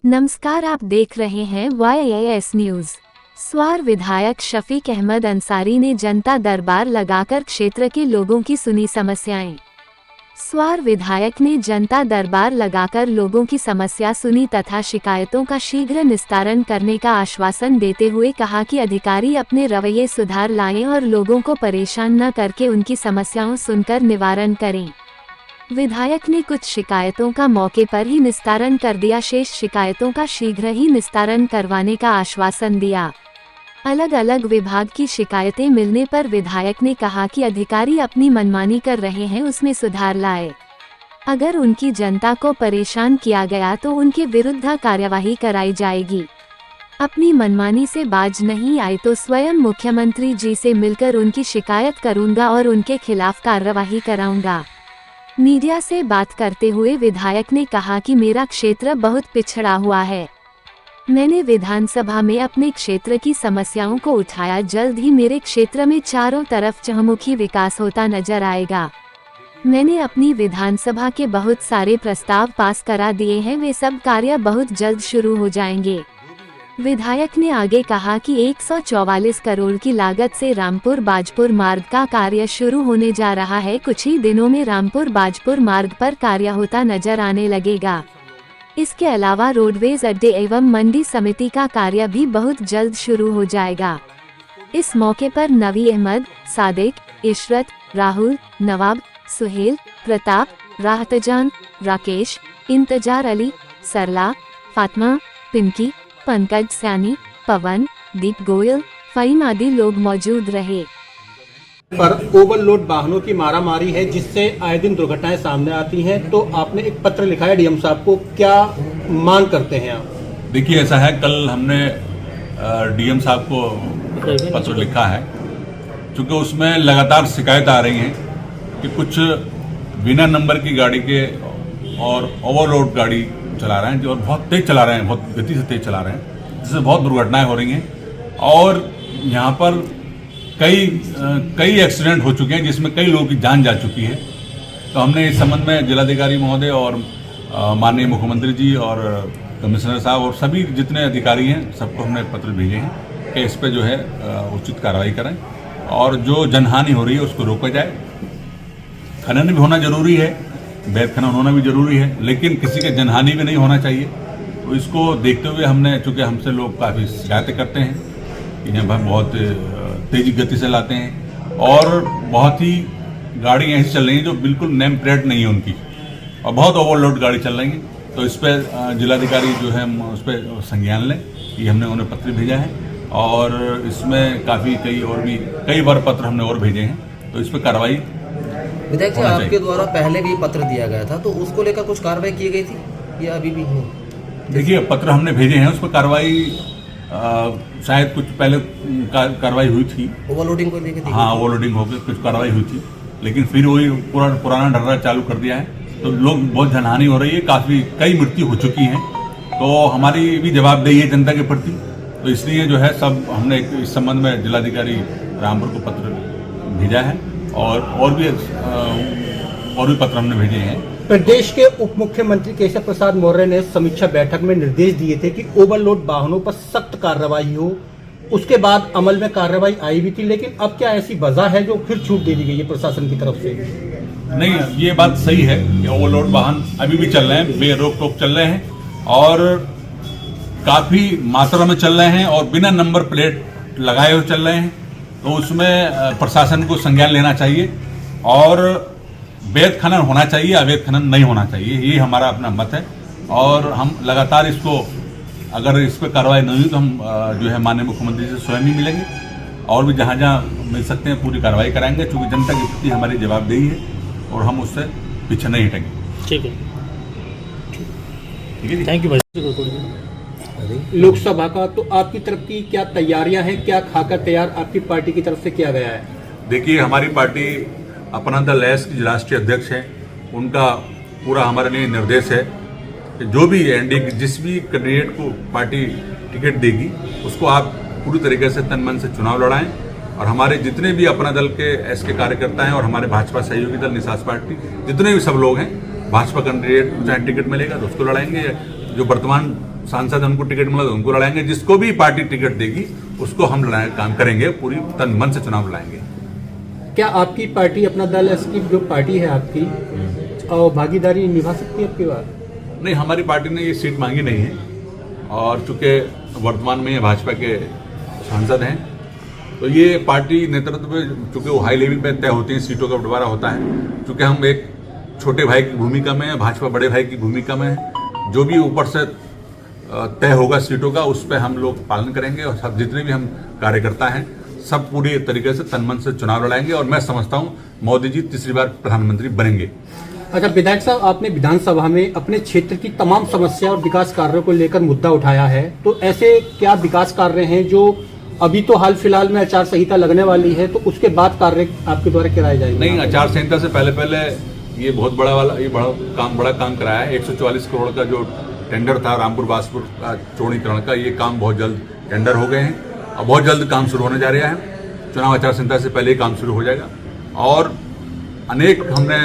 नमस्कार, आप देख रहे हैं YAS न्यूज। स्वार विधायक शफीक अहमद अंसारी ने जनता दरबार लगाकर क्षेत्र के लोगों की सुनी समस्याएं। स्वार विधायक ने जनता दरबार लगाकर लोगों की समस्या सुनी तथा शिकायतों का शीघ्र निस्तारण करने का आश्वासन देते हुए कहा कि अधिकारी अपने रवैये सुधार लाएं और लोगों को परेशान न करके उनकी समस्याओं सुनकर निवारण करें। विधायक ने कुछ शिकायतों का मौके पर ही निस्तारण कर दिया, शेष शिकायतों का शीघ्र ही निस्तारण करवाने का आश्वासन दिया। अलग अलग विभाग की शिकायतें मिलने पर विधायक ने कहा कि अधिकारी अपनी मनमानी कर रहे हैं, उसमें सुधार लाए। अगर उनकी जनता को परेशान किया गया तो उनके विरुद्ध कार्यवाही कराई जाएगी। अपनी मनमानी से बाज नहीं आए तो स्वयं मुख्यमंत्री जी से मिलकर उनकी शिकायत करूंगा और उनके खिलाफ कार्यवाही कराऊंगा। मीडिया से बात करते हुए विधायक ने कहा कि मेरा क्षेत्र बहुत पिछड़ा हुआ है। मैंने विधानसभा में अपने क्षेत्र की समस्याओं को उठाया। जल्द ही मेरे क्षेत्र में चारों तरफ चहुमुखी विकास होता नजर आएगा। मैंने अपनी विधानसभा के बहुत सारे प्रस्ताव पास करा दिए हैं, वे सब कार्य बहुत जल्द शुरू हो जाएंगे। विधायक ने आगे कहा कि 144 करोड़ की लागत से रामपुर बाजपुर मार्ग का कार्य शुरू होने जा रहा है। कुछ ही दिनों में रामपुर बाजपुर मार्ग पर कार्य होता नजर आने लगेगा। इसके अलावा रोडवेज अड्डे एवं मंडी समिति का कार्य भी बहुत जल्द शुरू हो जाएगा। इस मौके पर नवी अहमद, सादिक, इशरत, राहुल, नवाब, सुहेल, प्रताप, राहतजान, राकेश, इंतजार अली, सरला, फातिमा, पिंकी, पंकज सैनी, पवन, दीप गोयल, फहीम आदि लोग मौजूद रहे। पर ओवरलोड वाहनों की मारामारी है, जिससे आए दिन दुर्घटनाएं सामने आती हैं। तो आपने एक पत्र लिखा है डीएम साहब को, क्या मांग करते हैं आप? देखिए, ऐसा है, कल हमने डीएम साहब को पत्र लिखा है, क्योंकि उसमें लगातार शिकायत आ रही हैं कि कुछ बिना नंबर की गाड़ी के और ओवरलोड गाड़ी चला रहे हैं, जो बहुत तेज चला रहे हैं, बहुत गति से तेज चला रहे हैं, जिससे बहुत दुर्घटनाएं हो रही हैं। और यहाँ पर कई एक्सीडेंट हो चुके हैं, जिसमें कई लोगों की जान जा चुकी है। तो हमने इस संबंध में जिलाधिकारी महोदय और माननीय मुख्यमंत्री जी और कमिश्नर साहब और सभी जितने अधिकारी हैं, सबको हमने पत्र भेजे हैं कि इस पर जो है उचित कार्रवाई करें और जो जनहानि हो रही है उसको रोका जाए। खनन भी होना जरूरी है, वैध खनन होना भी जरूरी है, लेकिन किसी के जनहानि भी नहीं होना चाहिए। तो इसको देखते हुए हमने, चूँकि हमसे लोग काफ़ी शिकायतें करते हैं कि यहाँ बहुत तेजी गति से लाते हैं और बहुत ही गाड़ी ऐसी चल रही हैं जो बिल्कुल नेम प्लेट नहीं है उनकी, और बहुत ओवरलोड गाड़ी चल रही है। तो इस पर जिलाधिकारी जो है उस पर संज्ञान लें, ये हमने उन्हें पत्र भेजा है। और इसमें कई बार पत्र हमने और भेजे हैं, तो इस पर कार्रवाई। विधायक जी, आपके द्वारा पहले भी पत्र दिया गया था, तो उसको लेकर कुछ कार्रवाई की गई थी या अभी भी नहीं? देखिए, पत्र हमने भेजे हैं, उस पर कार्रवाई शायद कुछ पहले कार्रवाई हुई थी, ओवरलोडिंग को लेकर। हाँ, ओवरलोडिंग होकर कुछ कार्रवाई हुई थी, लेकिन फिर वही पुराना ढर्रा चालू कर दिया है। तो लोग बहुत जनहानि हो रही है, कई मृत्यु हो चुकी हैं। तो हमारी भी जवाबदेही है जनता के प्रति। तो इसलिए जो है सब हमने इस संबंध में जिलाधिकारी रामपुर को पत्र भेजा है और भी पत्र हमने भेजे हैं। प्रदेश के उप मुख्यमंत्री केशव प्रसाद मौर्य ने समीक्षा बैठक में निर्देश दिए थे कि ओवरलोड वाहनों पर सख्त कार्रवाई हो। उसके बाद अमल में कार्रवाई आई भी थी, लेकिन अब क्या ऐसी वजह है जो फिर छूट दे दी गई है प्रशासन की तरफ से? नहीं, ये बात सही है कि ओवरलोड वाहन अभी भी चल रहे हैं, बेरोक टोक चल रहे हैं और काफी मात्रा में चल रहे हैं और बिना नंबर प्लेट लगाए हुए चल रहे हैं। तो उसमें प्रशासन को संज्ञान लेना चाहिए और वैध खनन होना चाहिए, अवैध खनन नहीं होना चाहिए। ये हमारा अपना मत है और हम लगातार इसको, अगर इस पर कार्रवाई नहीं हुई तो हम जो है माननीय मुख्यमंत्री से स्वयं ही मिलेंगे और भी जहाँ जहाँ मिल सकते हैं पूरी कार्रवाई कराएंगे, क्योंकि जनता के प्रति हमारी जवाबदेही है और हम उससे पीछे नहीं हटेंगे। ठीक है, ठीक है जी, थैंक यू। लोकसभा का तो आपकी तरफ की क्या तैयारियां हैं, क्या खाका तैयार आपकी पार्टी की तरफ से किया गया है? देखिए, हमारी पार्टी अपना दल एस की राष्ट्रीय अध्यक्ष है, उनका पूरा हमारे लिए निर्देश है कि जो भी एनडीए की जिस भी कैंडिडेट को पार्टी टिकट देगी उसको आप पूरी तरीके से तन मन से चुनाव लड़ाएं। और हमारे जितने भी अपना दल के एस के कार्यकर्ता हैं और हमारे भाजपा सहयोगी दल निसास पार्टी जितने भी सब लोग हैं, भाजपा कैंडिडेट चाहे टिकट मिलेगा तो उसको लड़ाएंगे। जो वर्तमान सांसद उनको टिकट मिला तो उनको लड़ाएंगे, जिसको भी पार्टी टिकट देगी उसको हम लड़ाने का काम करेंगे, पूरी तन मन से चुनाव लड़ाएंगे। क्या आपकी पार्टी, अपना दल, इसकी जो पार्टी है आपकी, और भागीदारी निभा सकती है आपकी बात? नहीं, हमारी पार्टी ने ये सीट मांगी नहीं है, और चूंकि वर्तमान में ये भाजपा के सांसद हैं तो ये पार्टी नेतृत्व में चूंकि वो हाई लेवल पे तय होती हैं, सीटों का बंटवारा होता है। चूंकि हम एक छोटे भाई की भूमिका में है, भाजपा बड़े भाई की भूमिका में है, जो भी ऊपर से तय होगा सीटों का उस पर हम लोग पालन करेंगे, और सब जितने भी हम कार्यकर्ता हैं सब पूरी तरीके से तन मन से चुनाव लड़ाएंगे, और मैं समझता हूं मोदी जी तीसरी बार प्रधानमंत्री बनेंगे। अच्छा विधायक साहब, आपने विधानसभा में अपने क्षेत्र की तमाम समस्या और विकास कार्यों को लेकर मुद्दा उठाया है, तो ऐसे क्या विकास कार्य हैं जो अभी तो हाल फिलहाल में आचार संहिता लगने वाली है, तो उसके बाद कार्य आपके द्वारा कराए जाएंगे? नहीं, आचार संहिता से पहले ये बहुत बड़ा काम कराया है। 144 करोड़ का जो टेंडर था रामपुर बासपुर का चौड़ीकरण का, ये काम बहुत जल्द टेंडर हो गए हैं और बहुत जल्द काम शुरू होने जा रहा है। चुनाव आचार संहिता से पहले ही काम शुरू हो जाएगा, और अनेक हमने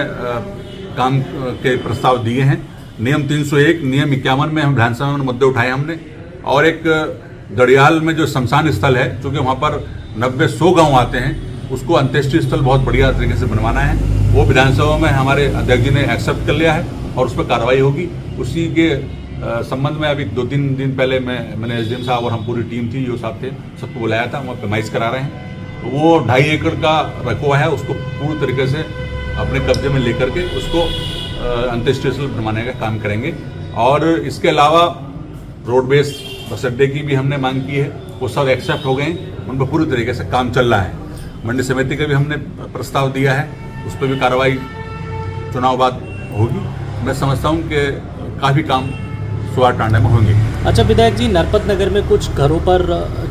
काम के प्रस्ताव दिए हैं। नियम 301, नियम 51 में हम विधानसभा में मुद्दे उठाए हमने, और एक गड़ियाल में जो शमशान स्थल है, क्योंकि वहाँ पर 90-100 गाँव आते हैं, उसको अंत्येष्टि स्थल बहुत बढ़िया तरीके से बनवाना है। वो विधानसभा में हमारे अध्यक्ष जी ने एक्सेप्ट कर लिया है और उस पर कार्रवाई होगी। उसी के संबंध में अभी 2-3 दिन पहले मैंने एसडीएम साहब और हम पूरी टीम थी, जो साहब थे, सबको बुलाया था, वहाँ पेमाइश करा रहे हैं। तो वो 2.5 एकड़ का रकबा है, उसको पूरी तरीके से अपने कब्जे में लेकर के उसको अंत्येष्टि स्थल बनवाने का काम करेंगे। और इसके अलावा रोडवेज बस अड्डे की भी हमने मांग की है, वो सब एक्सेप्ट हो गए, उन पर पूरी तरीके से काम चल रहा है। मंडी समिति का भी हमने प्रस्ताव दिया है, उस पर भी कार्रवाई चुनाव बाद होगी। मैं समझता हूँ कि काफ़ी काम सुहार टांडा में होंगे। अच्छा विधायक जी, नरपत नगर में कुछ घरों पर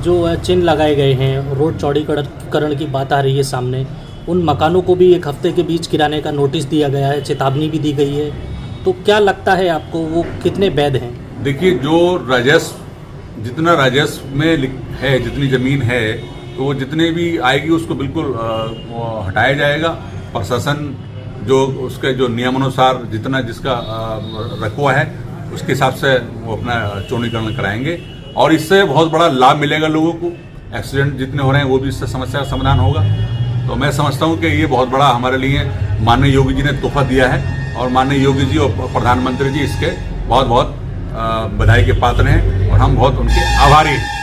जो चिन्ह लगाए गए हैं, रोड चौड़ीकरण की बात आ रही है सामने, उन मकानों को भी 1 हफ्ते के बीच गिराने का नोटिस दिया गया है, चेतावनी भी दी गई है, तो क्या लगता है आपको वो कितने वैध हैं? देखिए, जितना राजस्व में है, जितनी ज़मीन है, तो वो जितने भी आएगी उसको बिल्कुल हटाया जाएगा। प्रशासन जो उसके जो नियमानुसार जिसका रकबा है उसके हिसाब से वो अपना चौड़ीकरण कराएंगे, और इससे बहुत बड़ा लाभ मिलेगा लोगों को। एक्सीडेंट जितने हो रहे हैं वो भी इससे समस्या का समाधान होगा। तो मैं समझता हूँ कि ये बहुत बड़ा हमारे लिए माननीय योगी जी ने तोहफा दिया है, और माननीय योगी जी और प्रधानमंत्री जी इसके बहुत बहुत बधाई के पात्र हैं, और हम बहुत उनके आभारी हैं।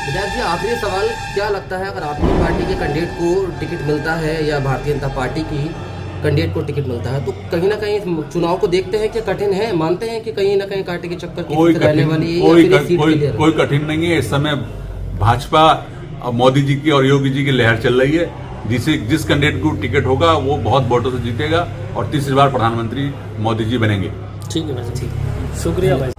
विधायक जी, आखिरी सवाल, क्या लगता है अगर आपकी पार्टी के कैंडिडेट को टिकट मिलता है या भारतीय जनता पार्टी की कैंडिडेट को टिकट मिलता है, तो कहीं ना कहीं चुनाव को देखते हैं कि कठिन है, मानते हैं कि कहीं ना कहीं कांटे के चक्कर कोई कठिन नहीं है। इस समय भाजपा और मोदी जी की और योगी जी की लहर चल रही है। जिस कैंडिडेट को टिकट होगा वो बहुत वोटों से जीतेगा और तीसरी बार प्रधानमंत्री मोदी जी बनेंगे। ठीक है भाई, ठीक, शुक्रिया भाई।